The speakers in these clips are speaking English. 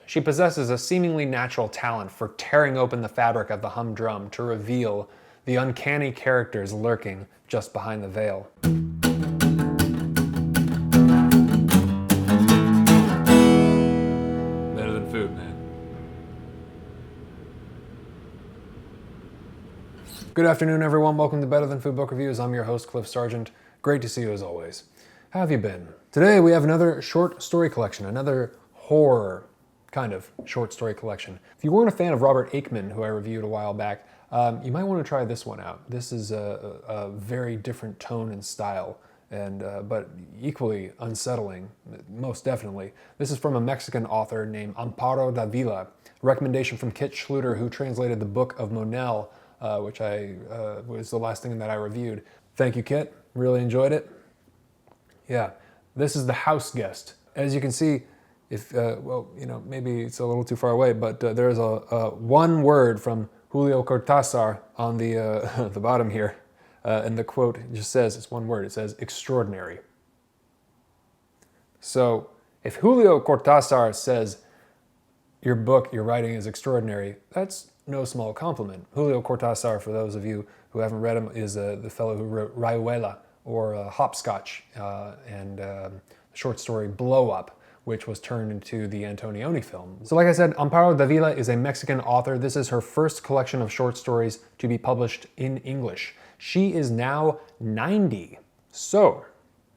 She possesses a seemingly natural talent for tearing open the fabric of the humdrum to reveal the uncanny characters lurking just behind the veil. Better than food, man. Good afternoon, everyone. Welcome to Better Than Food Book Reviews. I'm your host, Cliff Sargent. Great to see you as always. How have you been? Today we have another short story collection, another horror kind of short story collection. If you weren't a fan of Robert Aickman, who I reviewed a while back, you might want to try this one out. This is a very different tone and style, but equally unsettling, most definitely. This is from a Mexican author named Amparo Dávila. A recommendation from Kit Schluter, who translated the Book of Monel, which was the last thing that I reviewed. Thank you, Kit. Really enjoyed it. Yeah, this is the Houseguest. As you can see, maybe it's a little too far away, but there's a one word from Julio Cortázar on the the bottom here, and the quote just says, it's one word, it says extraordinary. So if Julio Cortázar says your book, your writing is extraordinary, that's no small compliment. Julio Cortázar, for those of you who haven't read him, is the fellow who wrote Rayuela, or Hopscotch, and the short story Blow Up, which was turned into the Antonioni film. So like I said, Amparo Dávila is a Mexican author. This is her first collection of short stories to be published in English. She is now 90. So,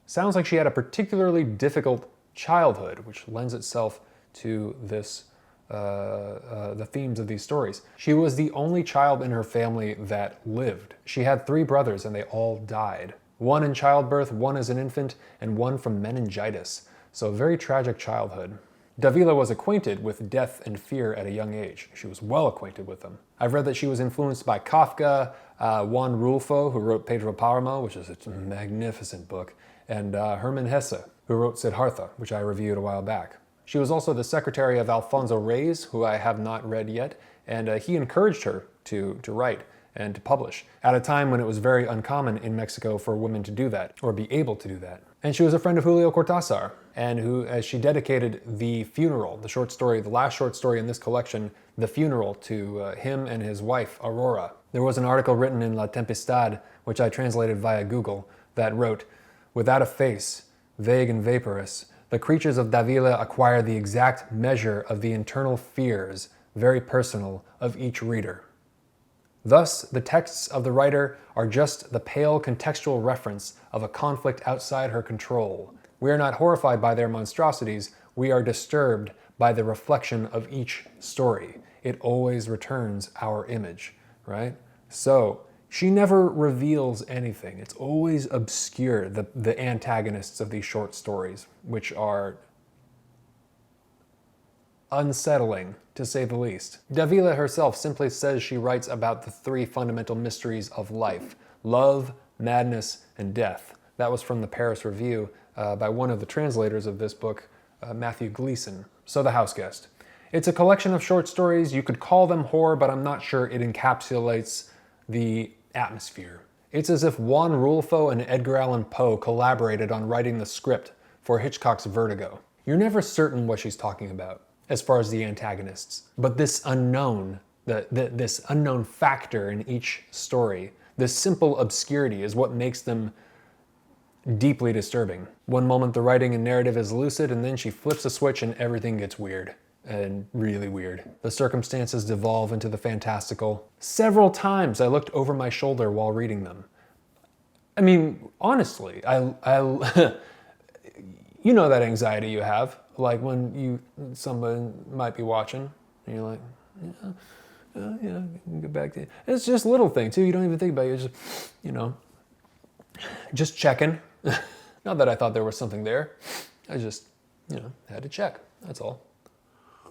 sounds like she had a particularly difficult childhood, which lends itself to this, the themes of these stories. She was the only child in her family that lived. She had 3 brothers and they all died. One in childbirth, one as an infant, and one from meningitis. So a very tragic childhood. Dávila was acquainted with death and fear at a young age. She was well acquainted with them. I've read that she was influenced by Kafka, Juan Rulfo, who wrote Pedro Páramo, which is a magnificent book, and Hermann Hesse, who wrote Siddhartha, which I reviewed a while back. She was also the secretary of Alfonso Reyes, who I have not read yet, and he encouraged her to write and to publish, at a time when it was very uncommon in Mexico for women to do that, or be able to do that. And she was a friend of Julio Cortázar, and as she dedicated the funeral, the short story, the last short story in this collection, The Funeral, to him and his wife, Aurora. There was an article written in La Tempestad, which I translated via Google, that wrote, "Without a face, vague and vaporous, the creatures of Dávila acquire the exact measure of the internal fears, very personal, of each reader. Thus, the texts of the writer are just the pale contextual reference of a conflict outside her control. We are not horrified by their monstrosities, we are disturbed by the reflection of each story. It always returns our image," right? So, she never reveals anything. It's always obscure, the antagonists of these short stories, which are unsettling, to say the least. Dávila herself simply says she writes about the 3 fundamental mysteries of life: love, madness, and death. That was from the Paris Review by one of the translators of this book, Matthew Gleeson. So The Houseguest. It's a collection of short stories. You could call them horror, but I'm not sure it encapsulates the atmosphere. It's as if Juan Rulfo and Edgar Allan Poe collaborated on writing the script for Hitchcock's Vertigo. You're never certain what she's talking about as far as the antagonists. But this unknown, this unknown factor in each story, this simple obscurity is what makes them deeply disturbing. One moment the writing and narrative is lucid, and then she flips a switch and everything gets weird. And really weird. The circumstances devolve into the fantastical. Several times I looked over my shoulder while reading them. I mean, honestly, you know that anxiety you have, like when somebody might be watching, and you're like, yeah, get back to it. It's just a little thing too. You don't even think about it. You're just checking. Not that I thought there was something there. I just, had to check. That's all.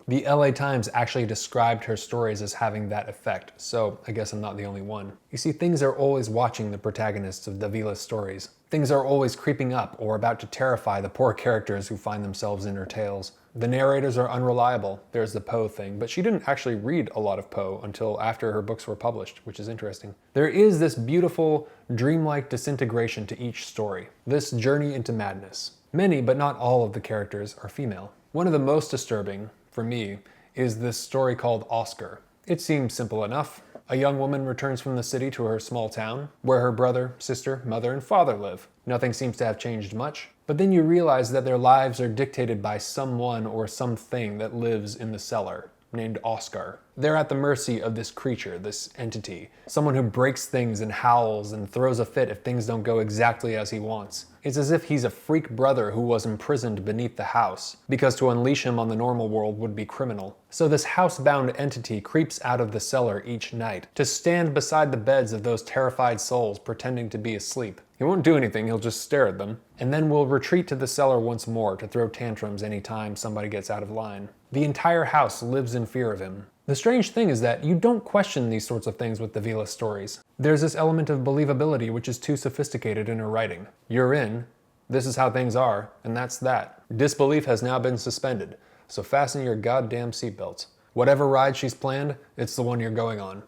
The LA Times actually described her stories as having that effect, so I guess I'm not the only one. You see, things are always watching the protagonists of Dávila's stories. Things are always creeping up or about to terrify the poor characters who find themselves in her tales. The narrators are unreliable. There's the Poe thing, but she didn't actually read a lot of Poe until after her books were published, which is interesting. There is this beautiful, dreamlike disintegration to each story, this journey into madness. Many, but not all of the characters are female. One of the most disturbing, for me, is this story called Oscar. It seems simple enough. A young woman returns from the city to her small town, where her brother, sister, mother, and father live. Nothing seems to have changed much, but then you realize that their lives are dictated by someone or something that lives in the cellar, named Oscar. They're at the mercy of this creature, this entity, someone who breaks things and howls and throws a fit if things don't go exactly as he wants. It's as if he's a freak brother who was imprisoned beneath the house, because to unleash him on the normal world would be criminal. So this housebound entity creeps out of the cellar each night to stand beside the beds of those terrified souls pretending to be asleep. He won't do anything, he'll just stare at them, and then will retreat to the cellar once more to throw tantrums anytime somebody gets out of line. The entire house lives in fear of him. The strange thing is that you don't question these sorts of things with Dávila's stories. There's this element of believability which is too sophisticated in her writing. You're in, this is how things are, and that's that. Disbelief has now been suspended, so fasten your goddamn seatbelts. Whatever ride she's planned, it's the one you're going on.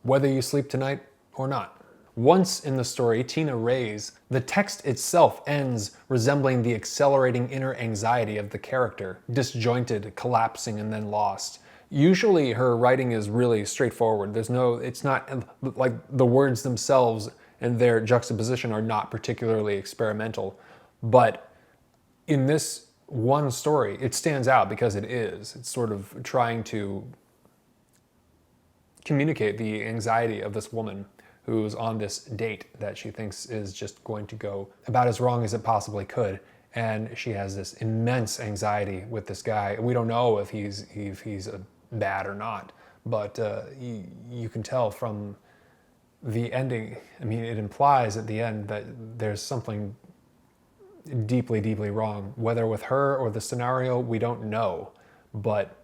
Whether you sleep tonight or not. Once in the story, Tina Ray's, the text itself ends resembling the accelerating inner anxiety of the character, disjointed, collapsing, and then lost. Usually her writing is really straightforward. It's not like the words themselves and their juxtaposition are not particularly experimental. But in this one story, it stands out because it is. It's sort of trying to communicate the anxiety of this woman who's on this date that she thinks is just going to go about as wrong as it possibly could. And she has this immense anxiety with this guy. We don't know if he's bad or not, but you can tell from the ending. I mean, it implies at the end that there's something deeply, deeply wrong. Whether with her or the scenario, we don't know. But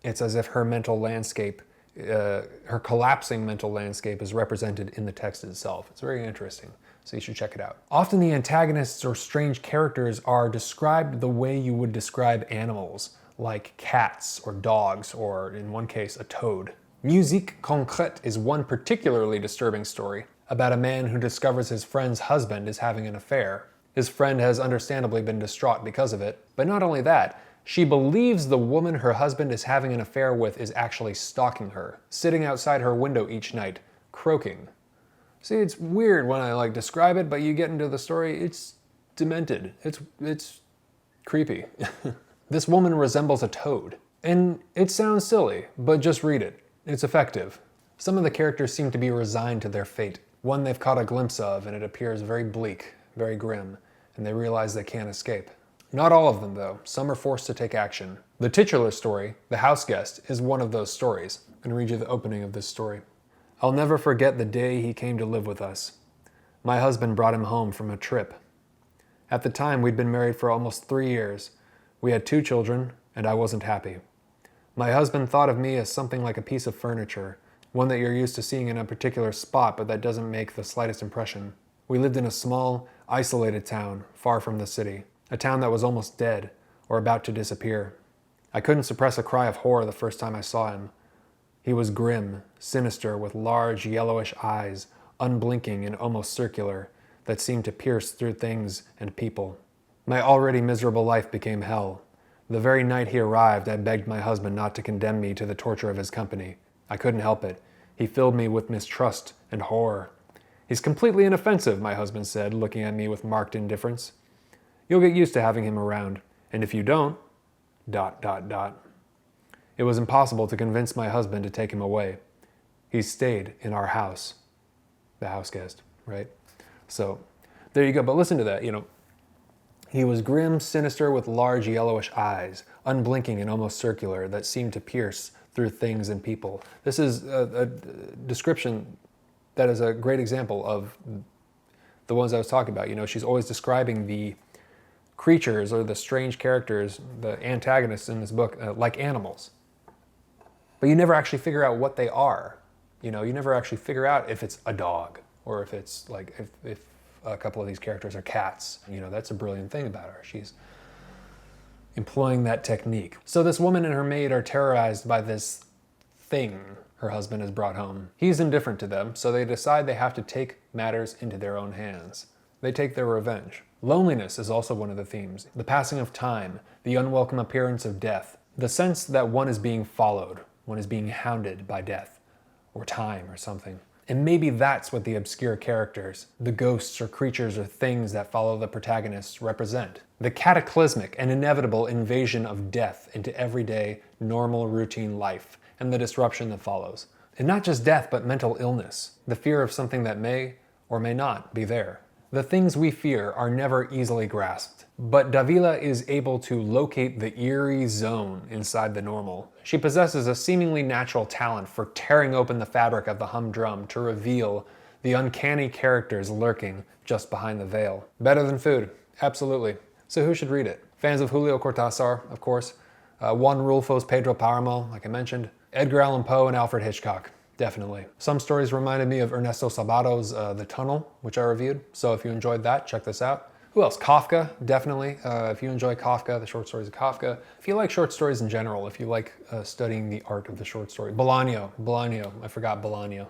it's as if her mental landscape, her collapsing mental landscape is represented in the text itself. It's very interesting, so you should check it out. Often the antagonists or strange characters are described the way you would describe animals, like cats or dogs, or in one case, a toad. Musique Concrète is one particularly disturbing story about a man who discovers his friend's husband is having an affair. His friend has understandably been distraught because of it, but not only that, she believes the woman her husband is having an affair with is actually stalking her, sitting outside her window each night, croaking. See, it's weird when I describe it, but you get into the story, it's demented. It's creepy. This woman resembles a toad. And it sounds silly, but just read it. It's effective. Some of the characters seem to be resigned to their fate. One they've caught a glimpse of, and it appears very bleak, very grim, and they realize they can't escape. Not all of them, though. Some are forced to take action. The titular story, The Houseguest, is one of those stories. I'm going to read you the opening of this story. I'll never forget the day he came to live with us. My husband brought him home from a trip. At the time, we'd been married for almost 3 years. We had 2 children, and I wasn't happy. My husband thought of me as something like a piece of furniture, one that you're used to seeing in a particular spot but that doesn't make the slightest impression. We lived in a small, isolated town, far from the city, a town that was almost dead, or about to disappear. I couldn't suppress a cry of horror the first time I saw him. He was grim, sinister, with large, yellowish eyes, unblinking and almost circular, that seemed to pierce through things and people. My already miserable life became hell. The very night he arrived, I begged my husband not to condemn me to the torture of his company. I couldn't help it. He filled me with mistrust and horror. He's completely inoffensive, my husband said, looking at me with marked indifference. You'll get used to having him around, and if you don't... It was impossible to convince my husband to take him away. He stayed in our house. The Houseguest, right? So, there you go. But listen to that, He was grim, sinister, with large yellowish eyes, unblinking and almost circular, that seemed to pierce through things and people. This is a description that is a great example of the ones I was talking about. She's always describing the creatures or the strange characters, the antagonists in this book, like animals. But you never actually figure out what they are. You never actually figure out if it's a dog or if it's if a couple of these characters are cats. That's a brilliant thing about her. She's employing that technique. So this woman and her maid are terrorized by this thing her husband has brought home. He's indifferent to them, so they decide they have to take matters into their own hands. They take their revenge. Loneliness is also one of the themes. The passing of time, the unwelcome appearance of death, the sense that one is being followed, one is being hounded by death, or time, or something. And maybe that's what the obscure characters, the ghosts or creatures or things that follow the protagonists, represent. The cataclysmic and inevitable invasion of death into everyday, normal, routine life, and the disruption that follows. And not just death, but mental illness, the fear of something that may or may not be there. The things we fear are never easily grasped, but Dávila is able to locate the eerie zone inside the normal. She possesses a seemingly natural talent for tearing open the fabric of the humdrum to reveal the uncanny characters lurking just behind the veil. Better than food, absolutely. So who should read it? Fans of Julio Cortázar, of course. Juan Rulfo's Pedro Páramo, like I mentioned. Edgar Allan Poe and Alfred Hitchcock. Definitely. Some stories reminded me of Ernesto Sabato's The Tunnel, which I reviewed. So if you enjoyed that, check this out. Who else? Kafka, definitely. If you enjoy Kafka, the short stories of Kafka. If you like short stories in general, if you like studying the art of the short story. Bolaño, I forgot Bolaño.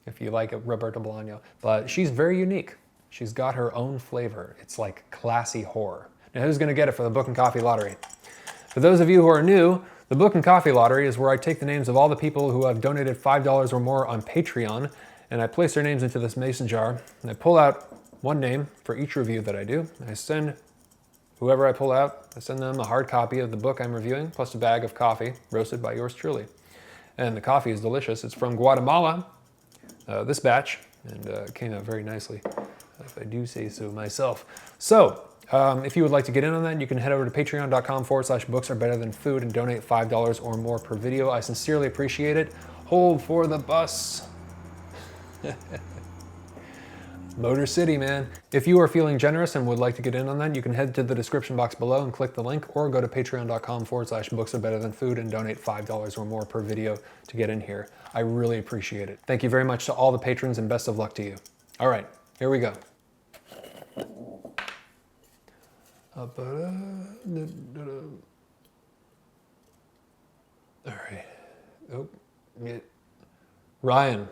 If you like Roberto Bolaño. But she's very unique. She's got her own flavor. It's like classy horror. Now who's gonna get it for the Book and Coffee Lottery? For those of you who are new, the Book and Coffee Lottery is where I take the names of all the people who have donated $5 or more on Patreon, and I place their names into this mason jar, and I pull out one name for each review that I do. I send whoever I pull out, I send them a hard copy of the book I'm reviewing, plus a bag of coffee, roasted by yours truly. And the coffee is delicious. It's from Guatemala, this batch, and it came out very nicely, if I do say so myself. So, if you would like to get in on that, you can head over to patreon.com/books are better than food and donate $5 or more per video. I sincerely appreciate it. Hold for the bus. Motor City, man. If you are feeling generous and would like to get in on that, you can head to the description box below and click the link, or go to patreon.com/books are better than food and donate $5 or more per video to get in here. I really appreciate it. Thank you very much to all the patrons and best of luck to you. All right, here we go. All right. Oh, yeah. Ryan.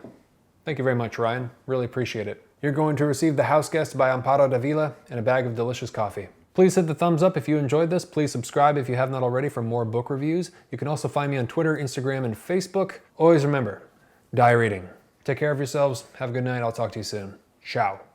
Thank you very much, Ryan. Really appreciate it. You're going to receive the Houseguest by Amparo Dávila and a bag of delicious coffee. Please hit the thumbs up if you enjoyed this. Please subscribe if you have not already for more book reviews. You can also find me on Twitter, Instagram, and Facebook. Always remember, die reading. Take care of yourselves. Have a good night. I'll talk to you soon. Ciao.